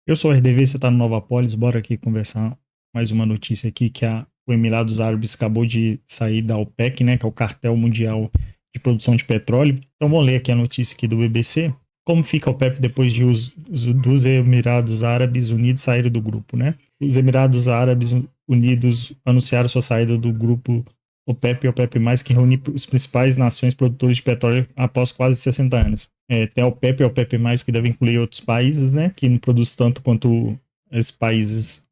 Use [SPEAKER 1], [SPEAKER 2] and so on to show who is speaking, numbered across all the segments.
[SPEAKER 1] Eu sou o RDV, você está no Nova Polis, bora aqui conversar mais uma notícia aqui que o Emirados Árabes acabou de sair da OPEC, né, que é o cartel mundial de produção de petróleo. Então vamos ler aqui a notícia aqui do BBC. Como fica a OPEP depois de dos Emirados Árabes Unidos saírem do grupo, né? Os Emirados Árabes Unidos anunciaram sua saída do grupo OPEP e OPEP+, que reúne as principais nações produtoras de petróleo após quase 60 anos. Tem a OPEP e a OPEP+, que deve incluir outros países, né, que não produzem tanto quanto os países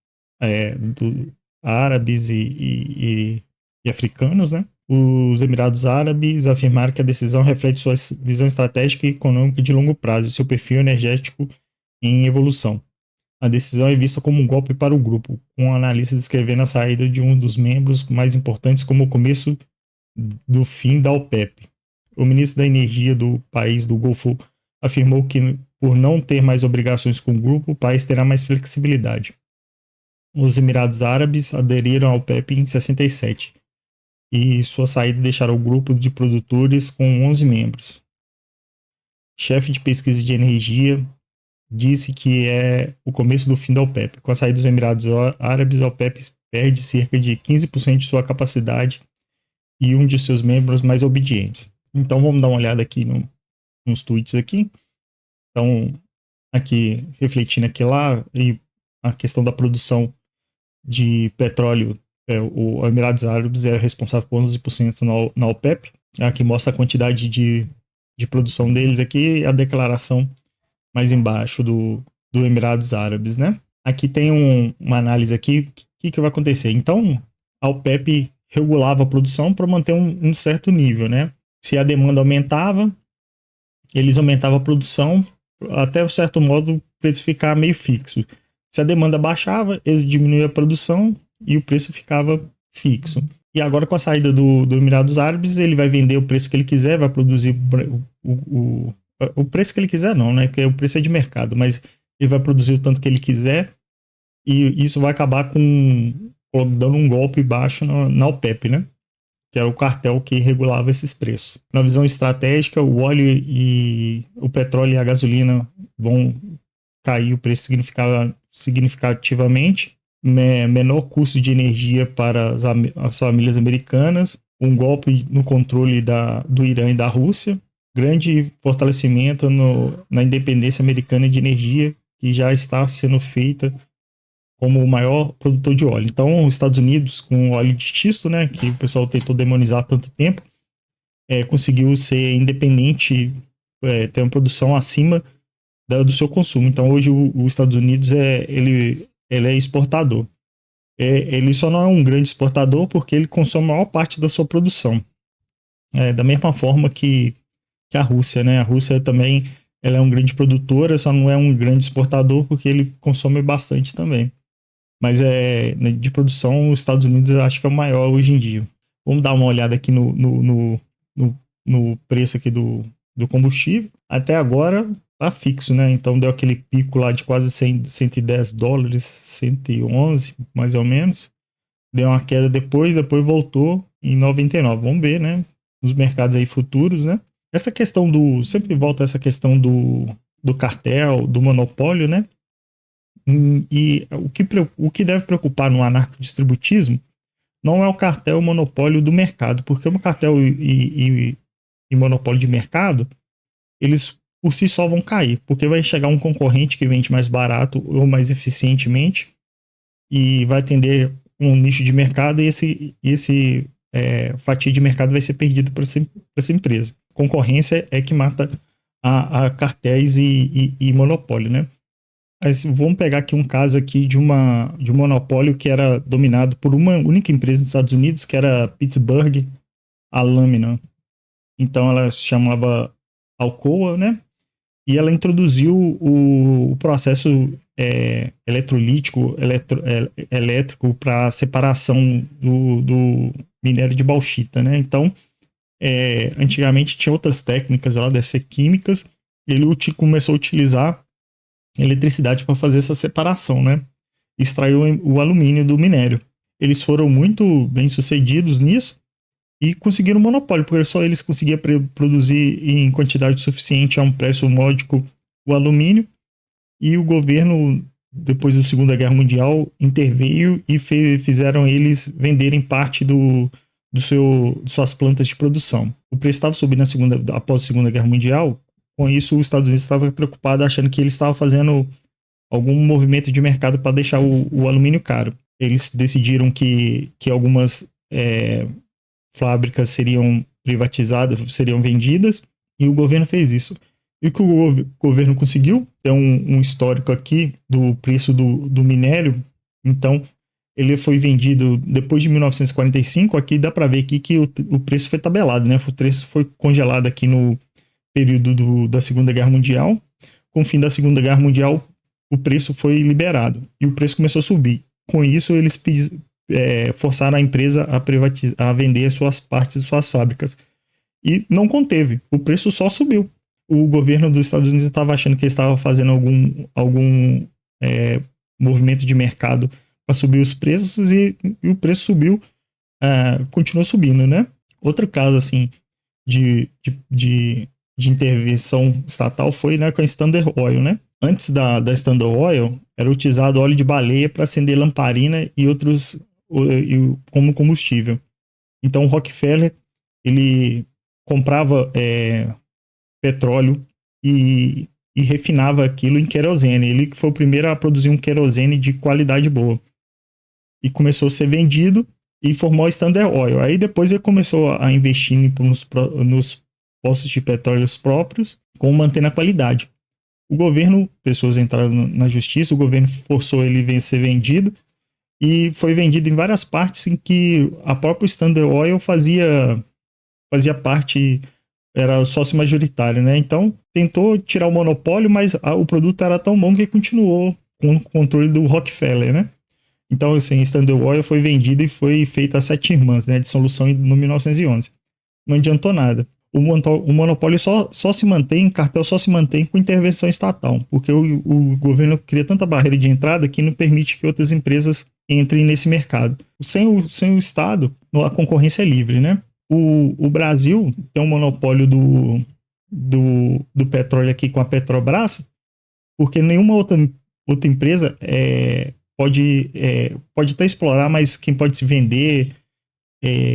[SPEAKER 1] árabes e africanos, né. Os Emirados Árabes afirmaram que a decisão reflete sua visão estratégica e econômica de longo prazo e seu perfil energético em evolução. A decisão é vista como um golpe para o grupo, com um analista descrevendo a saída de um dos membros mais importantes como o começo do fim da OPEP. O ministro da Energia do país do Golfo afirmou que, por não ter mais obrigações com o grupo, o país terá mais flexibilidade. Os Emirados Árabes aderiram ao OPEP em 67 e sua saída deixará o grupo de produtores com 11 membros. Chefe de pesquisa de energia disse que é o começo do fim da OPEP. Com a saída dos Emirados Árabes, a OPEP perde cerca de 15% de sua capacidade e um de seus membros mais obedientes. Então vamos dar uma olhada aqui nos tweets aqui. Então, aqui, refletindo aqui lá, e a questão da produção de petróleo, o Emirados Árabes é responsável por 11% na OPEP. Aqui mostra a quantidade de produção deles aqui e a declaração mais embaixo do Emirados Árabes, né? Aqui tem uma análise aqui, o que vai acontecer? Então, a OPEP regulava a produção para manter um certo nível, né? Se a demanda aumentava, eles aumentavam a produção até um certo modo o preço ficar meio fixo. Se a demanda baixava, eles diminuíam a produção e o preço ficava fixo. E agora com a saída do Emirados Árabes, ele vai vender o preço que ele quiser, vai produzir o preço que ele quiser não, né? Porque o preço é de mercado, mas ele vai produzir o tanto que ele quiser e isso vai acabar dando um golpe baixo na OPEP, né? Que era o cartel que regulava esses preços. Na visão estratégica, o óleo e o petróleo e a gasolina vão cair o preço significativamente, menor custo de energia para as famílias americanas, um golpe no controle do Irã e da Rússia, grande fortalecimento na independência americana de energia, que já está sendo feita como o maior produtor de óleo. Então, os Estados Unidos, com óleo de xisto, né, que o pessoal tentou demonizar há tanto tempo, conseguiu ser independente, ter uma produção acima do seu consumo. Então, hoje, os Estados Unidos ele é exportador. Ele só não é um grande exportador porque ele consome a maior parte da sua produção. Da mesma forma que a Rússia, né? A Rússia também ela é um grande produtora, só não é um grande exportador porque ele consome bastante também. Mas de produção, os Estados Unidos eu acho que é o maior hoje em dia. Vamos dar uma olhada aqui no preço aqui do combustível. Até agora tá fixo, né? Então deu aquele pico lá de quase 110 dólares, 111 mais ou menos. Deu uma queda depois voltou em 99. Vamos ver, né? Nos mercados aí futuros, né? Essa questão sempre volta essa questão do cartel, do monopólio, né? E o que deve preocupar no anarcodistributismo não é o cartel e o monopólio do mercado, porque o cartel e monopólio de mercado, eles por si só vão cair, porque vai chegar um concorrente que vende mais barato ou mais eficientemente e vai atender um nicho de mercado e esse fatia de mercado vai ser perdido para essa empresa. Concorrência é que mata a cartéis e monopólio, né? Vamos pegar aqui um caso aqui de um monopólio que era dominado por uma única empresa nos Estados Unidos, que era Pittsburgh Aluminum. Então ela se chamava Alcoa, né? E ela introduziu o processo eletrolítico, elétrico para separação do minério de bauxita, né? Então, antigamente tinha outras técnicas, ela deve ser químicas, ele começou a utilizar eletricidade para fazer essa separação, né? Extraiu o alumínio do minério. Eles foram muito bem sucedidos nisso e conseguiram monopólio, porque só eles conseguiam produzir em quantidade suficiente a um preço módico o alumínio e o governo depois da Segunda Guerra Mundial, interveio e fizeram eles venderem parte de suas plantas de produção. O preço estava subindo após a Segunda Guerra Mundial. Com isso, os Estados Unidos estavam preocupados, achando que eles estavam fazendo algum movimento de mercado para deixar o alumínio caro. Eles decidiram que algumas fábricas seriam privatizadas, seriam vendidas, e o governo fez isso. E o que o governo conseguiu? Tem um histórico aqui do preço do minério. Então, ele foi vendido depois de 1945. Aqui dá para ver aqui que o preço foi tabelado, né? O preço foi congelado aqui no período da Segunda Guerra Mundial. Com o fim da Segunda Guerra Mundial, o preço foi liberado e o preço começou a subir. Com isso, eles forçaram a empresa a vender as suas partes de suas fábricas. E não conteve, o preço só subiu. O governo dos Estados Unidos estava achando que ele estava fazendo algum movimento de mercado para subir os preços e o preço subiu, continuou subindo, né? Outro caso, assim, de intervenção estatal foi, né, com a Standard Oil, né? Antes da Standard Oil, era utilizado óleo de baleia para acender lamparina e outros como combustível. Então, o Rockefeller, ele comprava petróleo e refinava aquilo em querosene. Ele foi o primeiro a produzir um querosene de qualidade boa. E começou a ser vendido e formou a Standard Oil. Aí depois ele começou a investir nos postos de petróleo próprios, como mantendo a qualidade. O governo, pessoas entraram na justiça, o governo forçou ele a ser vendido e foi vendido em várias partes em que a própria Standard Oil fazia parte, era sócio majoritário, né? Então, tentou tirar o monopólio, mas o produto era tão bom que continuou com o controle do Rockefeller, né? Então, assim, Standard Oil foi vendido e foi feita a 7 irmãs, né? Dissolução no 1911. Não adiantou nada. O monopólio só se mantém, o cartel só se mantém com intervenção estatal, porque o governo cria tanta barreira de entrada que não permite que outras empresas entrem nesse mercado. Sem o Estado, a concorrência é livre, né? O Brasil tem um monopólio do petróleo aqui com a Petrobras, porque nenhuma outra empresa pode até explorar, mas quem pode se vender,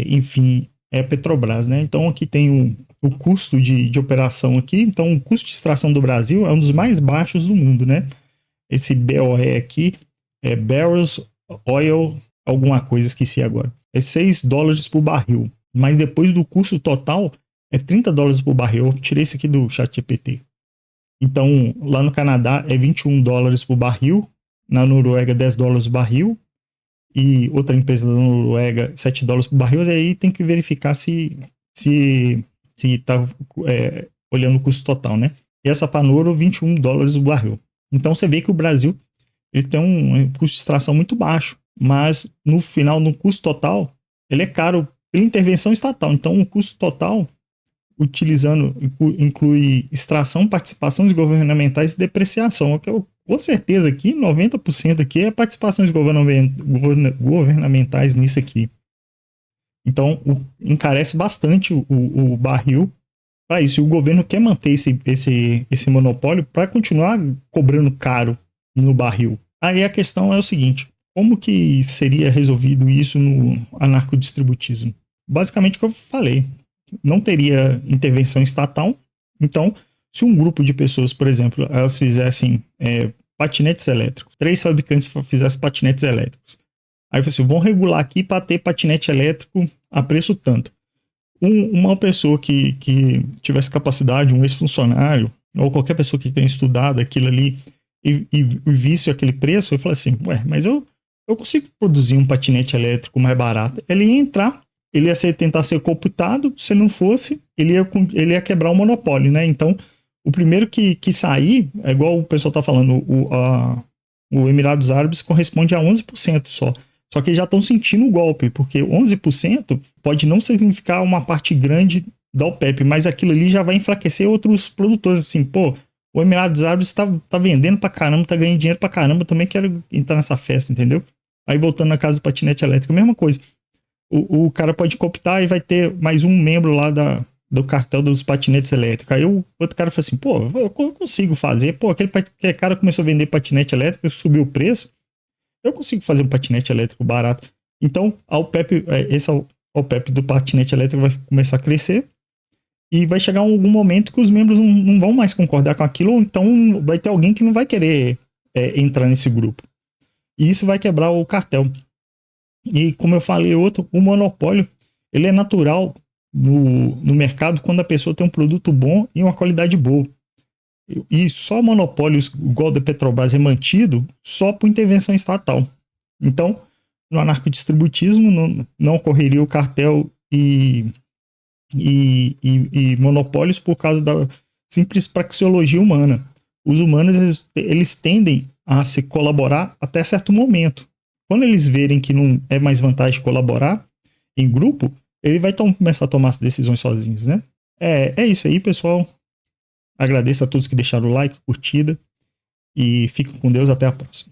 [SPEAKER 1] enfim, é a Petrobras, né? Então aqui tem o custo de operação aqui. Então o custo de extração do Brasil é um dos mais baixos do mundo, né? Esse BOE aqui é Barrels Oil, alguma coisa, esqueci agora. É $6 por barril. Mas depois do custo total, é $30 por barril. Eu tirei isso aqui do ChatGPT. Então, lá no Canadá é $21 por barril. Na Noruega, $10 por barril. E outra empresa da Noruega, $7 por barril. E aí tem que verificar se tá olhando o custo total, né? E essa Panoro, $21 por barril. Então, você vê que o Brasil ele tem um custo de extração muito baixo. Mas, no final, no custo total, ele é caro pela intervenção estatal. Então, o custo total, inclui extração, participações governamentais e depreciação. Que eu, com certeza aqui, 90% aqui é participações governamentais nisso aqui. Então, encarece bastante o barril para isso. E o governo quer manter esse monopólio para continuar cobrando caro no barril. Aí a questão é o seguinte: como que seria resolvido isso no anarcodistributismo? Basicamente o que eu falei, não teria intervenção estatal. Então, se um grupo de pessoas, por exemplo, elas fizessem patinetes elétricos, 3 fabricantes fizessem patinetes elétricos, aí você vão regular aqui para ter patinete elétrico a preço tanto. Uma pessoa que tivesse capacidade, um ex-funcionário, ou qualquer pessoa que tenha estudado aquilo ali e visse aquele preço, eu falo assim, mas eu consigo produzir um patinete elétrico mais barato. Ele ia entrar, ele ia tentar ser computado, se não fosse, ele ia quebrar o monopólio, né? Então, o primeiro que sair, é igual o pessoal tá falando, o Emirados Árabes corresponde a 11% só. Só que eles já estão sentindo o golpe, porque 11% pode não significar uma parte grande da OPEP, mas aquilo ali já vai enfraquecer outros produtores, assim, pô, o Emirados Árabes tá vendendo pra caramba, tá ganhando dinheiro pra caramba, também quero entrar nessa festa, entendeu? Aí voltando na casa do patinete elétrico, a mesma coisa. O cara pode cooptar e vai ter mais um membro lá do cartel dos patinetes elétricos. Aí o outro cara falou assim, pô, eu consigo fazer. Pô, aquele cara começou a vender patinete elétrico, subiu o preço. Eu consigo fazer um patinete elétrico barato. Então, a OPEP, esse OPEP do patinete elétrico vai começar a crescer. E vai chegar algum momento que os membros não vão mais concordar com aquilo. Ou então vai ter alguém que não vai querer entrar nesse grupo. E isso vai quebrar o cartel. E como eu falei, o monopólio, ele é natural no mercado quando a pessoa tem um produto bom e uma qualidade boa. E só monopólios igual da Petrobras é mantido só por intervenção estatal. Então, no anarcodistributismo não ocorreria o cartel e monopólios por causa da simples praxeologia humana. Os humanos eles tendem a se colaborar até certo momento. Quando eles verem que não é mais vantagem colaborar em grupo, ele vai começar a tomar as decisões sozinhos, né? É isso aí, pessoal. Agradeço a todos que deixaram o like, curtida. E fiquem com Deus. Até a próxima.